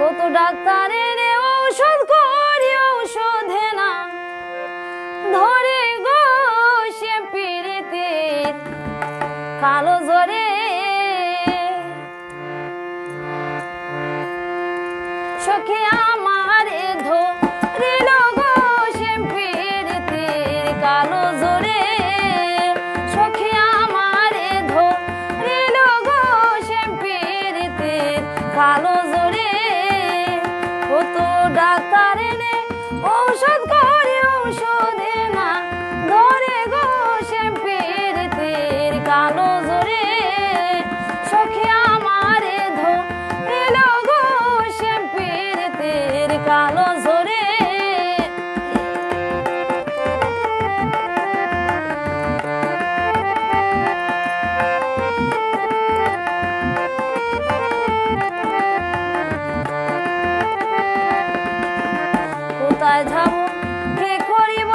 কত ডাক্তারের ঔষধ করি ঔষধে না ধরে গো সে পিড়িতে কালো জোরে সখী আমারে ধরিল গো সে পিড়িতে কালো জোরে সখী আমারে ধরিল গো সে পিড়িতে কালো জোরে কত ডাক্তার এনে ঔষধ করে ঔষধে না ধরে গো সে পিড়িতের কালো জোরে সখী আমারে ধরিল গো সে পিড়িতের কালো জোরে কোথায় যাব কি করিব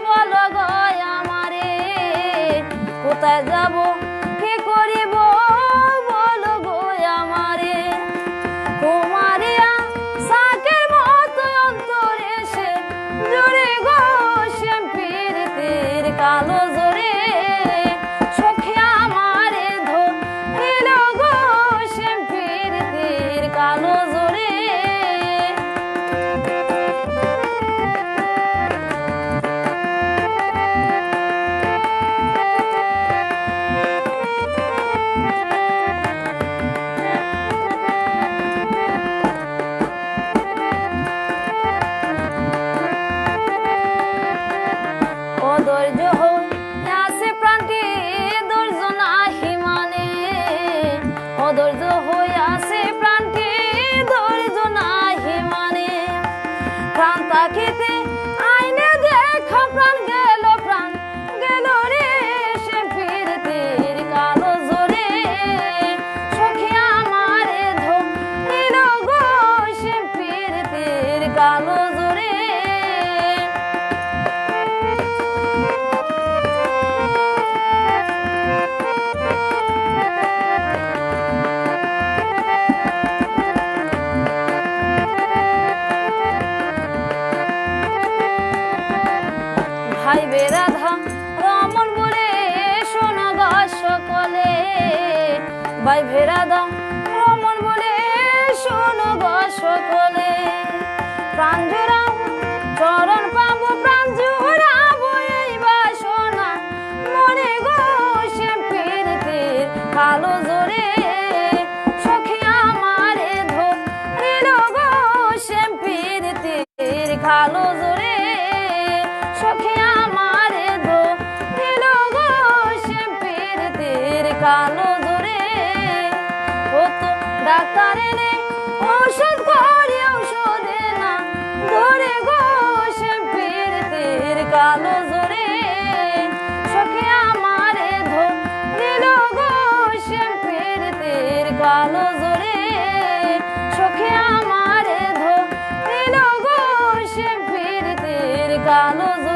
বলো গো আমারে কোথায় যাব কি করিব বলো গো আমারে কুমারিয়া সাকের মতো অন্তরে সে জোরে গো সে পিড়িতের কালো জোরে সখী আমারে ধরিল গো সে পিড়িতের কালো জোরে ধৈর্য হইয়াছে প্রাণটি ধৈর্য নাহি মানে অধৈর্য হইয়াছে প্রাণটি ধৈর্য নাহি মানে প্রাণ তাকিতে আইনে দেখা প্রাণ গেল রে সে পিড়িতের কালো জোরে সখী আমারে ধরিল গো সে পিড়িতের কালো জোরে ভাই বেরাধা রমন বলে শোনো গো সকলে ভাই বেরাধা রমন বলে শোনো গো সকলে প্রাণ জোড়াও চরণ পাবো প্রাণ জোড়াবো এই বাসনা মনে গো সে পিড়িতের কালো জোরে সখী আমারে ধরিল গো সে পিড়িতের কালো জোরে সখী আমারে ধরিল গো সে পিড়িতের কালো জোরে কত ডাক্তার এনে ঔষধ করি ঔষধে না ধরে গো সে পিড়িতের কালো জোরে সখী আমারে ধরিল গো সে পিড়িতের কালো জোরে সখী আমারে ধরিল গো সে পিড়িতের কালো জোরে